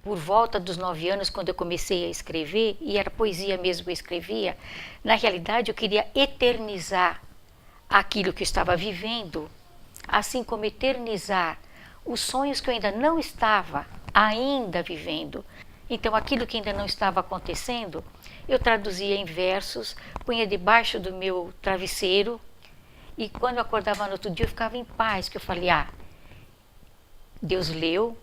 por volta dos 9 anos, quando eu comecei a escrever, e era poesia mesmo que eu escrevia, na realidade eu queria eternizar aquilo que eu estava vivendo, assim como eternizar os sonhos que eu ainda não estava ainda vivendo. Então aquilo que ainda não estava acontecendo, eu traduzia em versos, punha debaixo do meu travesseiro, e quando eu acordava no outro dia eu ficava em paz, que eu falei, Deus leu,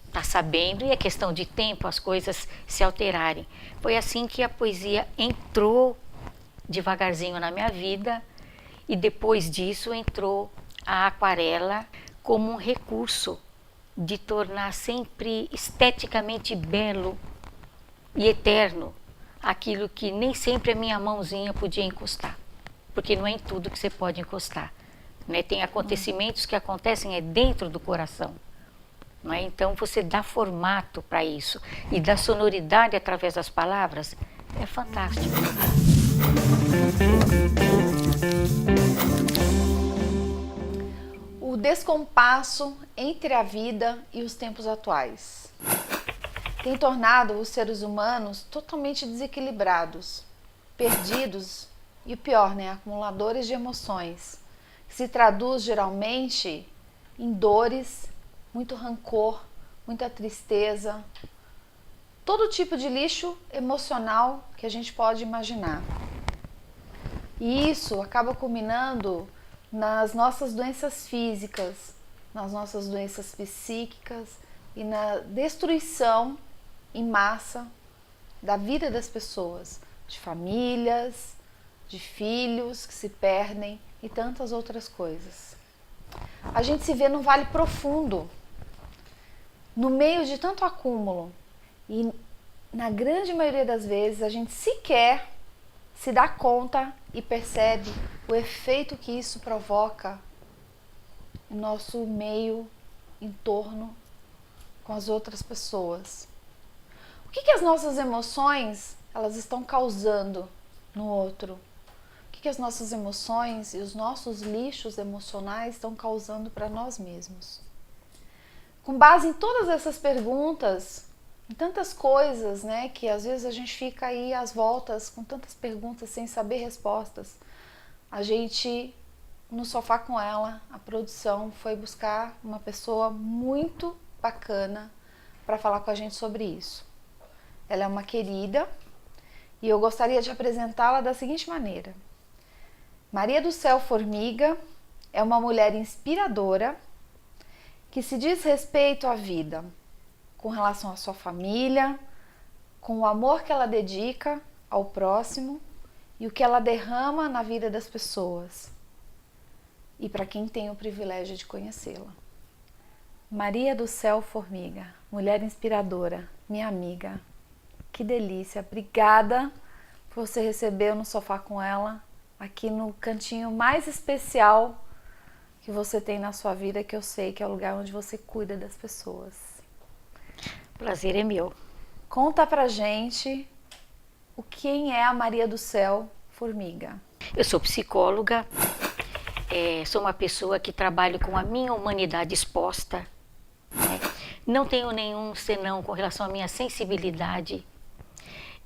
está sabendo, e é questão de tempo as coisas se alterarem. Foi assim que a poesia entrou devagarzinho na minha vida, e depois disso entrou a aquarela como um recurso de tornar sempre esteticamente belo e eterno aquilo que nem sempre a minha mãozinha podia encostar, porque não é em tudo que você pode encostar, né? Tem acontecimentos que acontecem dentro do coração. Não é? Então você dá formato para isso e dá sonoridade através das palavras, é fantástico. O descompasso entre a vida e os tempos atuais tem tornado os seres humanos totalmente desequilibrados, perdidos e o pior, né, acumuladores de emoções, que se traduz geralmente em dores, muito rancor, muita tristeza, todo tipo de lixo emocional que a gente pode imaginar. E isso acaba culminando nas nossas doenças físicas, nas nossas doenças psíquicas e na destruição em massa da vida das pessoas, de famílias, de filhos que se perdem e tantas outras coisas. A gente se vê num vale profundo, no meio de tanto acúmulo, e na grande maioria das vezes a gente sequer se dá conta e percebe o efeito que isso provoca no nosso meio, entorno, com as outras pessoas. O que as nossas emoções elas estão causando no outro? O que as nossas emoções e os nossos lixos emocionais estão causando para nós mesmos? Com base em todas essas perguntas, em tantas coisas, né, que às vezes a gente fica aí às voltas com tantas perguntas sem saber respostas, a gente, no Sofá com Ela, a produção foi buscar uma pessoa muito bacana para falar com a gente sobre isso. Ela é uma querida e eu gostaria de apresentá-la da seguinte maneira. Maria do Céu Formiga é uma mulher inspiradora que se diz respeito à vida, com relação à sua família, com o amor que ela dedica ao próximo e o que ela derrama na vida das pessoas. E para quem tem o privilégio de conhecê-la. Maria do Céu Formiga, mulher inspiradora, minha amiga. Que delícia, obrigada por você receber no Sofá com Ela, aqui no cantinho mais especial que você tem na sua vida, que eu sei que é o lugar onde você cuida das pessoas. Prazer é meu. Conta pra gente quem é a Maria do Céu Formiga. Eu sou psicóloga, sou uma pessoa que trabalho com a minha humanidade exposta, né? Não tenho nenhum senão com relação à minha sensibilidade.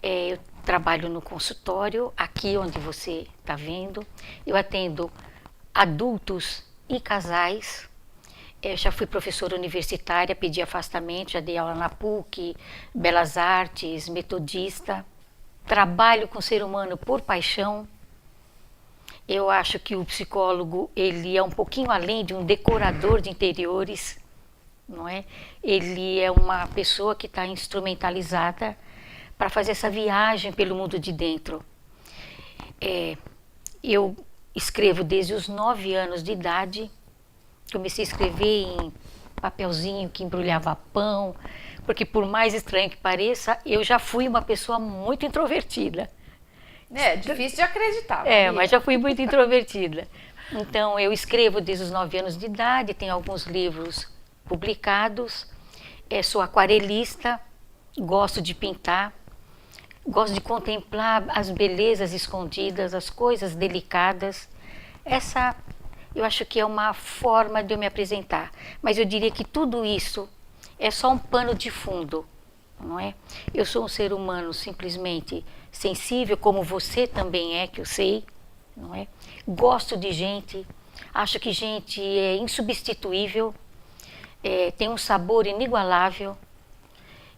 Eu trabalho no consultório, aqui onde você está vendo. Eu atendo adultos e casais. Eu já fui professora universitária, pedi afastamento, já dei aula na PUC, Belas Artes, metodista. Trabalho com o ser humano por paixão. Eu acho que o psicólogo, ele é um pouquinho além de um decorador de interiores, não é? Ele é uma pessoa que está instrumentalizada para fazer essa viagem pelo mundo de dentro. Eu escrevo desde os 9 anos de idade. Comecei a escrever em papelzinho que embrulhava pão, porque por mais estranho que pareça, eu já fui uma pessoa muito introvertida. É difícil de acreditar. Maria. Mas já fui muito introvertida. Então eu escrevo desde os 9 anos de idade, tenho alguns livros publicados, sou aquarelista, gosto de pintar, gosto de contemplar as belezas escondidas, as coisas delicadas. Essa, eu acho que é uma forma de eu me apresentar. Mas eu diria que tudo isso é só um pano de fundo não é? Eu sou um ser humano simplesmente sensível, como você também é, que eu sei, não é? Gosto de gente, acho que gente é insubstituível, tem um sabor inigualável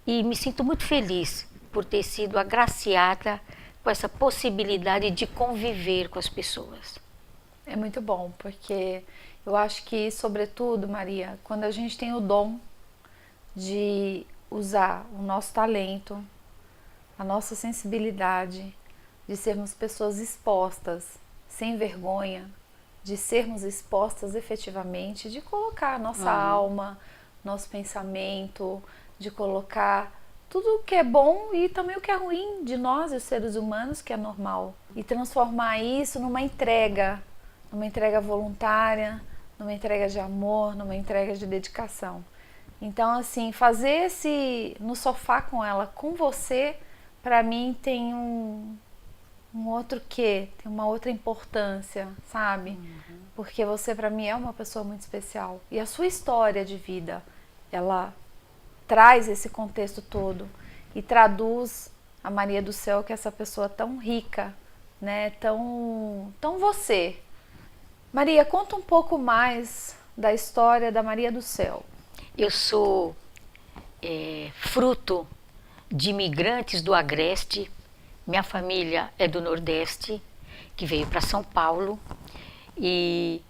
e me sinto muito feliz por ter sido agraciada com essa possibilidade de conviver com as pessoas. É muito bom, porque eu acho que, sobretudo, Maria, quando a gente tem o dom de usar o nosso talento, a nossa sensibilidade, de sermos pessoas expostas, sem vergonha, de sermos expostas efetivamente, de colocar a nossa alma, nosso pensamento, de colocar tudo o que é bom e também o que é ruim de nós, os seres humanos, que é normal, e transformar isso numa entrega voluntária, numa entrega de amor, numa entrega de dedicação. Então, assim, fazer esse no sofá com ela, com você, para mim tem um outro quê, tem uma outra importância, sabe? Porque você para mim é uma pessoa muito especial. E a sua história de vida, ela traz esse contexto todo e traduz a Maria do Céu, que é essa pessoa tão rica, né? Tão você. Maria, conta um pouco mais da história da Maria do Céu. Eu sou fruto de imigrantes do Agreste. Minha família é do Nordeste, que veio para São Paulo, e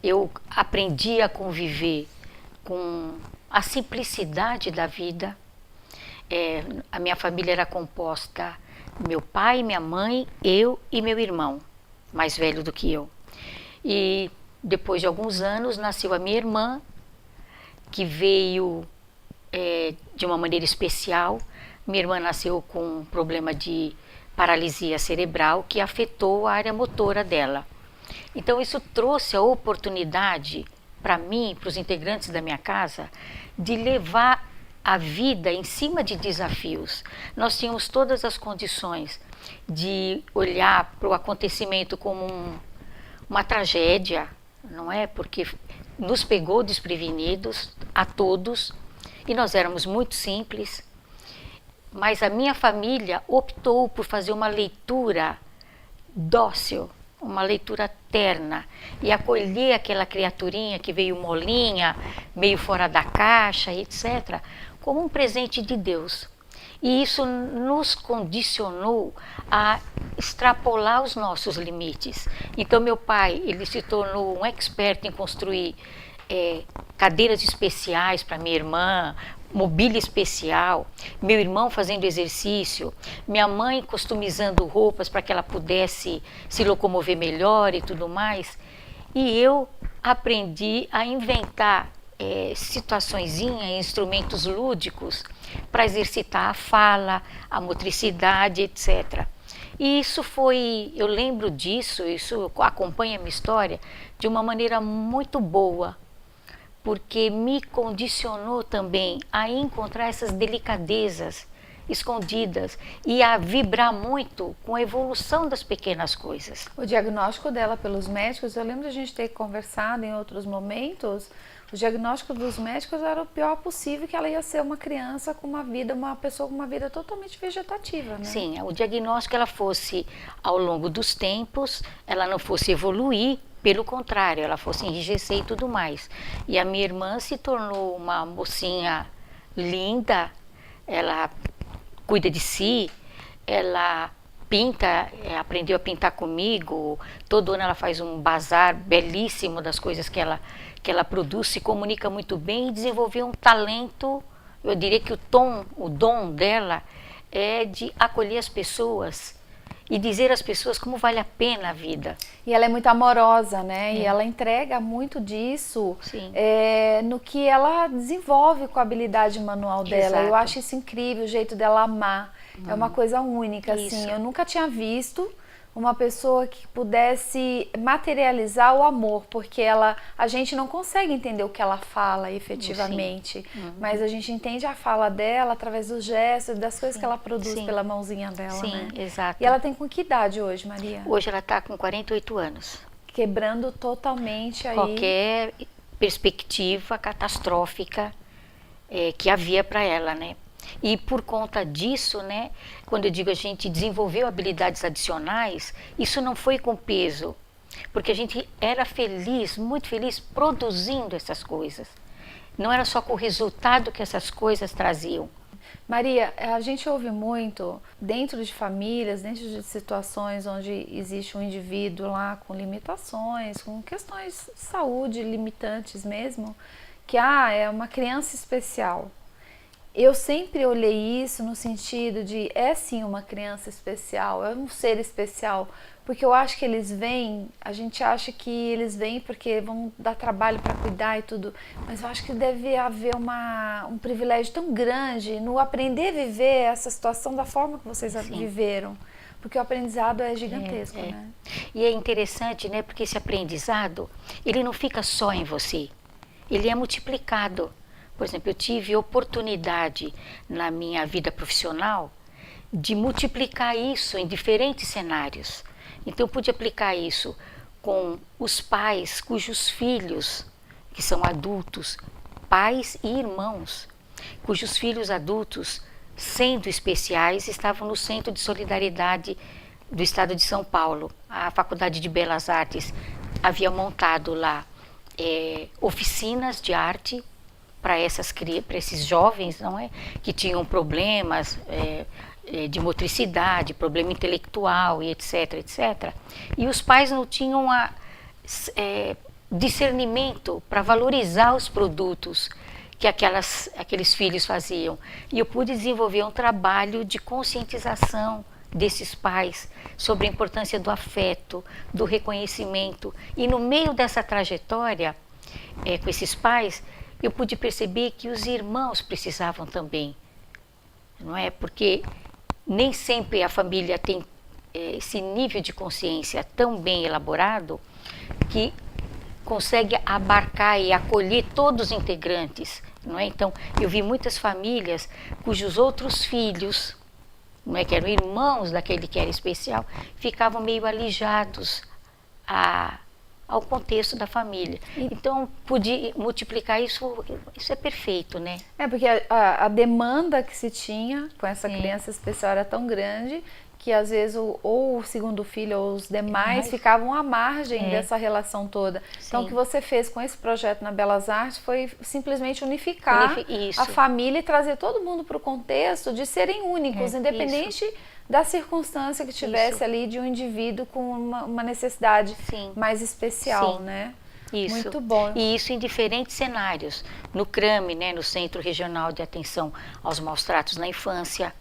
eu aprendi a conviver com a simplicidade da vida. A minha família era composta meu pai, minha mãe, eu e meu irmão, mais velho do que eu. E depois de alguns anos nasceu a minha irmã, que veio de uma maneira especial. Minha irmã nasceu com um problema de paralisia cerebral que afetou a área motora dela. Então isso trouxe a oportunidade para mim, para os integrantes da minha casa, de levar a vida em cima de desafios. Nós tínhamos todas as condições de olhar para o acontecimento como uma tragédia, não é? Porque nos pegou desprevenidos a todos e nós éramos muito simples. Mas a minha família optou por fazer uma leitura dócil, uma leitura terna, e acolher aquela criaturinha que veio molinha, meio fora da caixa, etc., como um presente de Deus. E isso nos condicionou a extrapolar os nossos limites. Então meu pai, ele se tornou um expert em construir cadeiras especiais para minha irmã, mobília especial, meu irmão fazendo exercício, minha mãe customizando roupas para que ela pudesse se locomover melhor e tudo mais. E eu aprendi a inventar situaçõezinhas, instrumentos lúdicos para exercitar a fala, a motricidade, etc. E isso foi, eu lembro disso, isso acompanha a minha história de uma maneira muito boa, porque me condicionou também a encontrar essas delicadezas escondidas e a vibrar muito com a evolução das pequenas coisas. O diagnóstico dela pelos médicos, eu lembro de a gente ter conversado em outros momentos, o diagnóstico dos médicos era o pior possível, que ela ia ser uma criança com uma pessoa com uma vida totalmente vegetativa, né? Sim, o diagnóstico ela fosse, ao longo dos tempos, ela não fosse evoluir, pelo contrário, ela fosse enrijecer e tudo mais. E a minha irmã se tornou uma mocinha linda, ela cuida de si, ela pinta, aprendeu a pintar comigo, todo ano ela faz um bazar belíssimo das coisas que ela produz, se comunica muito bem e desenvolveu um talento. Eu diria que o dom dela é de acolher as pessoas e dizer às pessoas como vale a pena a vida. E ela é muito amorosa, né? E ela entrega muito disso no que ela desenvolve com a habilidade manual dela. Exato. Eu acho isso incrível, o jeito dela amar. É uma coisa única, assim. Eu nunca tinha visto uma pessoa que pudesse materializar o amor, porque a gente não consegue entender o que ela fala efetivamente, mas a gente entende a fala dela através dos gestos, das coisas que ela produz pela mãozinha dela, né? Exato. E ela tem com que idade hoje, Maria? Hoje ela está com 48 anos. Quebrando totalmente aí qualquer perspectiva catastrófica que havia para ela, né? E por conta disso, né, quando eu digo a gente desenvolveu habilidades adicionais, isso não foi com peso, porque a gente era feliz, muito feliz, produzindo essas coisas. Não era só com o resultado que essas coisas traziam. Maria, a gente ouve muito dentro de famílias, dentro de situações onde existe um indivíduo lá com limitações, com questões de saúde limitantes mesmo, que é uma criança especial. Eu sempre olhei isso no sentido de é sim uma criança especial, é um ser especial, porque eu acho que eles vêm, a gente acha que eles vêm porque vão dar trabalho para cuidar e tudo, mas eu acho que deve haver um privilégio tão grande no aprender a viver essa situação da forma que vocês viveram, porque o aprendizado é gigantesco, né? E é interessante, né, porque esse aprendizado, ele não fica só em você, ele é multiplicado. Por exemplo, eu tive oportunidade na minha vida profissional de multiplicar isso em diferentes cenários. Então, eu pude aplicar isso com os pais cujos filhos, que são adultos, pais e irmãos, cujos filhos adultos, sendo especiais, estavam no Centro de Solidariedade do Estado de São Paulo. A Faculdade de Belas Artes havia montado lá oficinas de arte para esses jovens, não é, que tinham problemas de motricidade, problema intelectual e etc, etc. E os pais não tinham discernimento para valorizar os produtos que aqueles filhos faziam. E eu pude desenvolver um trabalho de conscientização desses pais sobre a importância do afeto, do reconhecimento. E no meio dessa trajetória com esses pais, eu pude perceber que os irmãos precisavam também, não é? Porque nem sempre a família tem esse nível de consciência tão bem elaborado que consegue abarcar e acolher todos os integrantes, não é? Então, eu vi muitas famílias cujos outros filhos, não é, que eram irmãos daquele que era especial, ficavam meio alijados ao contexto da família. Então, pude multiplicar isso é perfeito, né? Porque a demanda que se tinha com essa criança especial era tão grande que às vezes ou o segundo filho ou os demais ficavam à margem dessa relação toda. Então, o que você fez com esse projeto na Belas Artes foi simplesmente unificar a família e trazer todo mundo para o contexto de serem únicos, independente da circunstância que tivesse ali de um indivíduo com uma necessidade mais especial, né? Isso. Muito bom. E isso em diferentes cenários. No CRAME, né, no Centro Regional de Atenção aos Maus Tratos na Infância,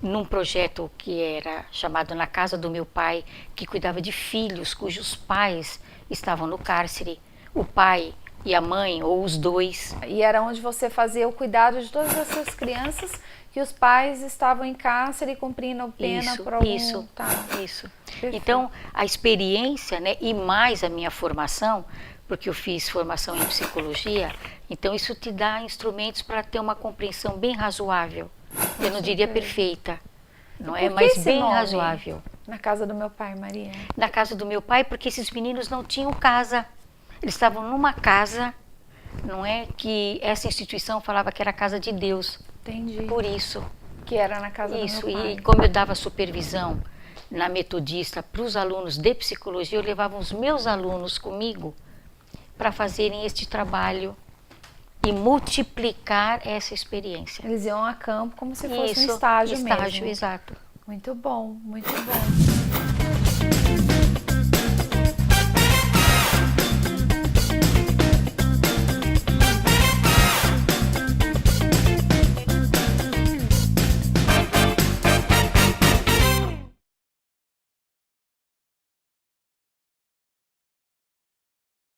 num projeto que era chamado Na Casa do Meu Pai, que cuidava de filhos cujos pais estavam no cárcere, o pai e a mãe, ou os dois. E era onde você fazia o cuidado de todas essas crianças que os pais estavam em cárcere cumprindo pena por algum... Isso. Perfeito. Então, a experiência, né, e mais a minha formação, porque eu fiz formação em psicologia, então isso te dá instrumentos para ter uma compreensão bem razoável. Eu não diria perfeita, não é? Mas bem razoável. Na Casa do Meu Pai, Maria? Na Casa do Meu Pai, porque esses meninos não tinham casa. Eles estavam numa casa, não é? Que essa instituição falava que era a casa de Deus. Entendi. Por isso. Que era na Casa do Meu Pai. E como eu dava supervisão na Metodista para os alunos de psicologia, eu levava os meus alunos comigo para fazerem este trabalho e multiplicar essa experiência. Eles iam a campo como se fosse um estágio mesmo. Exato. Muito bom, muito bom.